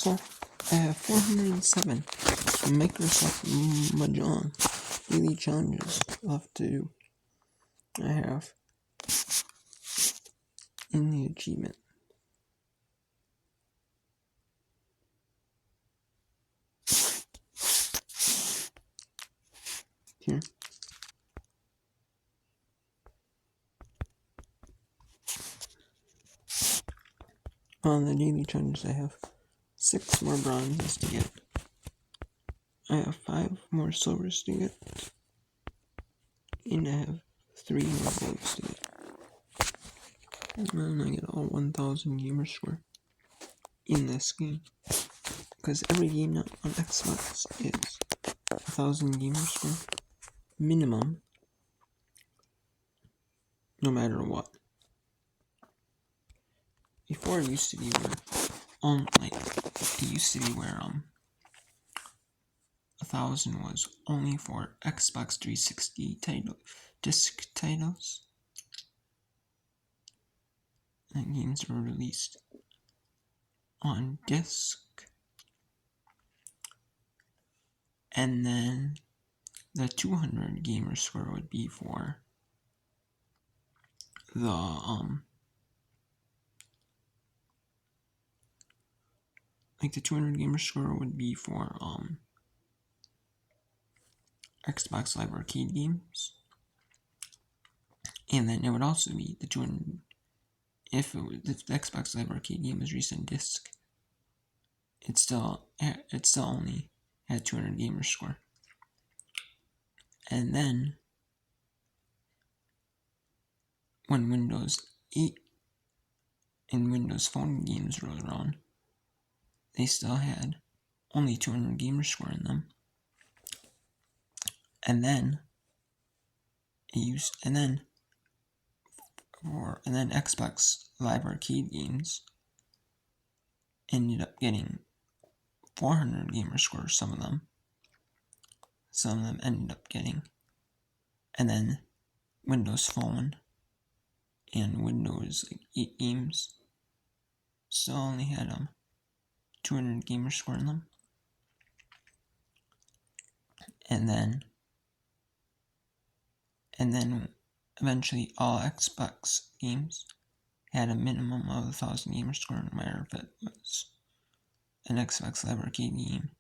I have 407 Microsoft Mahjong daily challenges left to do. I have in the achievement. Here. On the daily challenges, I have 6 more bronzes to get. I have 5 more silvers to get. And I have 3 more golds to get. And I get all 1000 gamer score in this game. Because every game now on Xbox is 1000 gamer score minimum, no matter what. Before it used to be where, it used to be where 1000 was only for Xbox 360 disc titles, and games were released on disc, and then the 200 gamer score would be for the the 200 gamer score would be for Xbox Live Arcade games, and then it would also be the 200 if it was, the Xbox Live Arcade game was released on disc. It still only had 200 gamer score, and then when Windows 8 and Windows Phone games rolled around, they still had only 200 gamer score in them. And then Xbox Live Arcade games ended up getting 400 gamer score. Some of them ended up getting, and then Windows Phone and Windows 8 games still only had 200 gamer score in them. And then eventually all Xbox games had a minimum of 1000 gamer score, no matter if it was an Xbox Live Arcade game,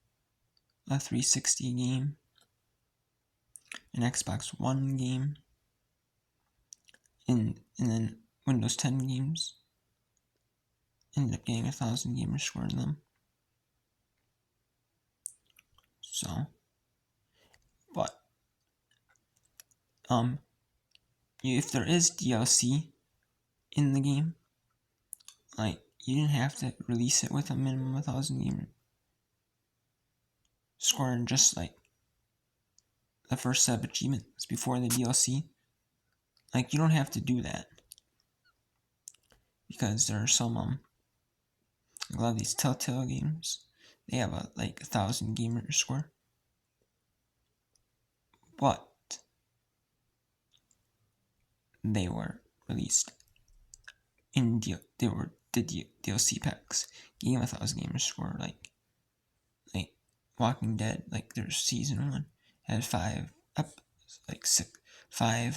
a 360 game, an Xbox One game, and then Windows 10 games ended up getting 1000 gamer score in them. So, but if there is DLC in the game, you didn't have to release it with a minimum of 1000 gamer score, and just the first set of achievements before the DLC. You don't have to do that, because there are some a lot of these Telltale games, they have a 1000 gamer score, but they were released in they were the DLC packs gave 1000 gamer score, like Walking Dead, there's season 1 had 5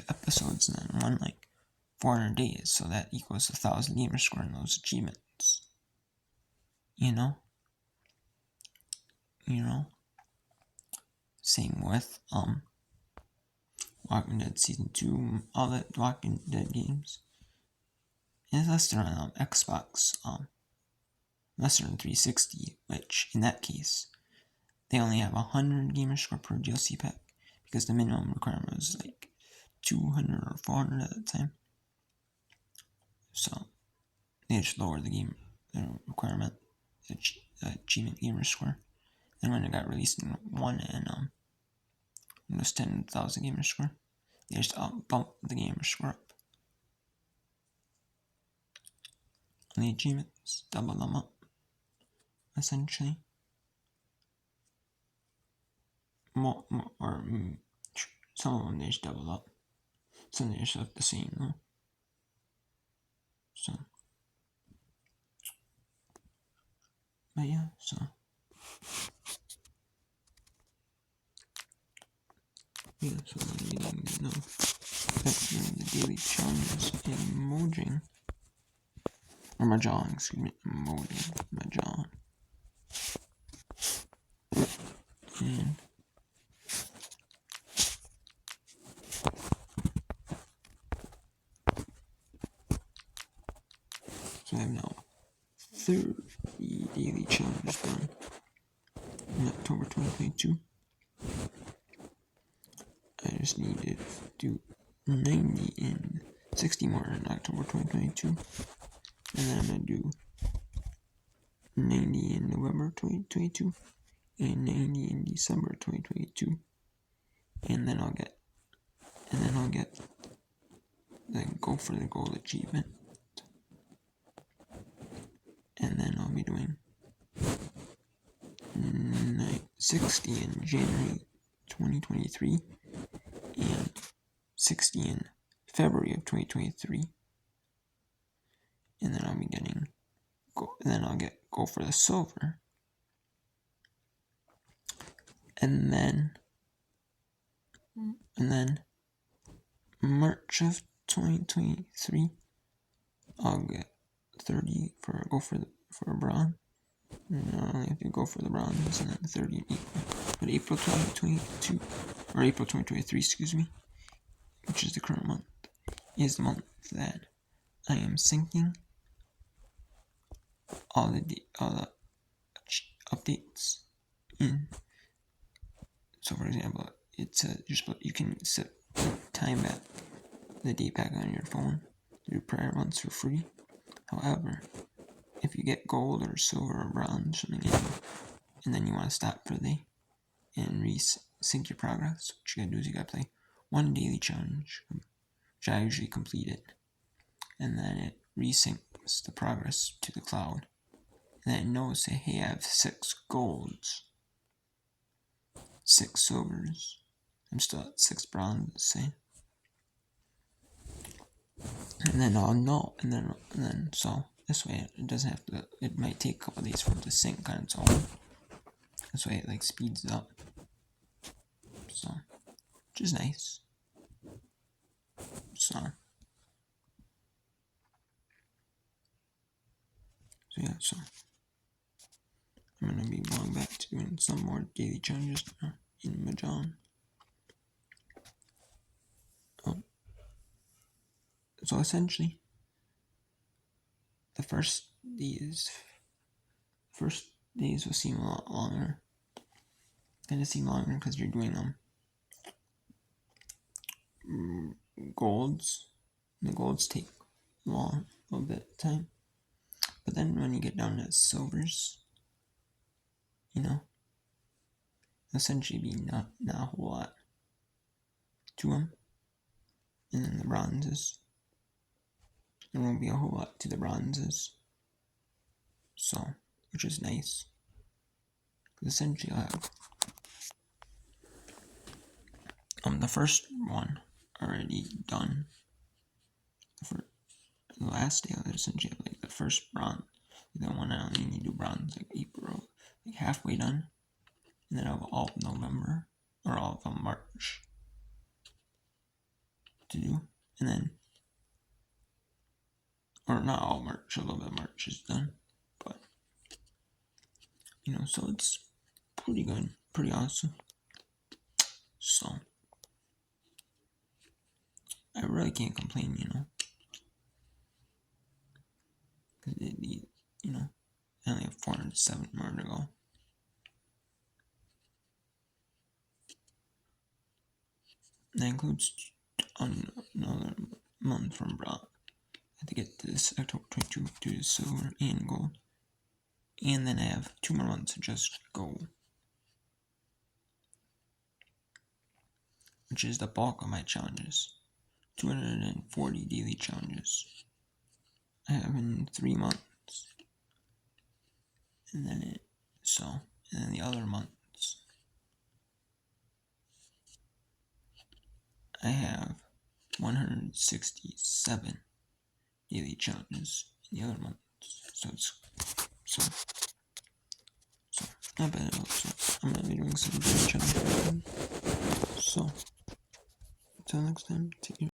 episodes, and then one 400 days, so that equals 1000 gamer score in those achievements. Same with Walking Dead season 2, all the Walking Dead games. And it's listed on Xbox, lesser than 360, which in that case, they only have 100 gamer score per DLC pack, because the minimum requirement was 200 or 400 at the time. So they just lowered the requirement, the achievement gamer score. And when it got released in 1 and Windows 10 1000 gamer score, they just bumped the gamer score up. And the achievements, double them up, essentially. Some of them they just double up. Some they just look the same though. So But yeah, so yeah, so you need to know that doing the daily challenges in Mahjong or Mahjong, excuse me, Mahjong. And so I have now 30 daily challenges done in October 2022. I just need to do 90 and 60 more in October 2022. And then I'm going to do 90 in November 2022 and 90 in December 2022. And then I'll get go for the goal achievement. And then I'll be doing 60 in January 2023 and 60 in February of 2023. And then I'll be getting go for the silver. And then March of 2023, I'll get 30 for a bronze. And I only have to go for the bronze, and then 30 in April. But April 2022, or April 2023, excuse me, which is the current month, is the month that I am syncing all the updates in. So, for example, it's you can set time back, the date back on your phone through prior months for free. However, if you get gold or silver or bronze something in, and then you want to stop for the day and resync your progress, what you gotta do is you gotta play one daily challenge, which I usually complete it, and then it resyncs the progress to the cloud, and then it knows that, hey, I have 6 golds, 6 silvers, I'm still at 6 bronzes, say. And then I'll know, and then so this way it doesn't have to. It might take a couple of days for it to sync on its own. This way it speeds up. So, which is nice. So yeah, so I'm gonna be going back to doing some more daily challenges in Mahjong. So essentially, the first days will seem a lot longer. They seem longer because you're doing golds. The golds take a little bit of time. But then when you get down to silvers, essentially be not a whole lot to them. And then the bronzes, there won't be a whole lot to the bronzes. So, which is nice. Because essentially I have the first one already done. The last day I essentially have the first bronze. The one I only need to do bronze April, halfway done. And then I have all of November, or all of March to do. And then, or not all March, a little bit of March is done. But, so it's pretty good, pretty awesome. So, I really can't complain, because I only have 407 more to go. And that includes another month from bronze. I have to get this October 22 to do silver and gold. And then I have 2 more months to just gold, which is the bulk of my challenges. 240 daily challenges I have in 3 months. And then the other months I have 167 daily challenges in the other months. So I bet it looks I'm gonna be doing some channel. So, until next time, take care.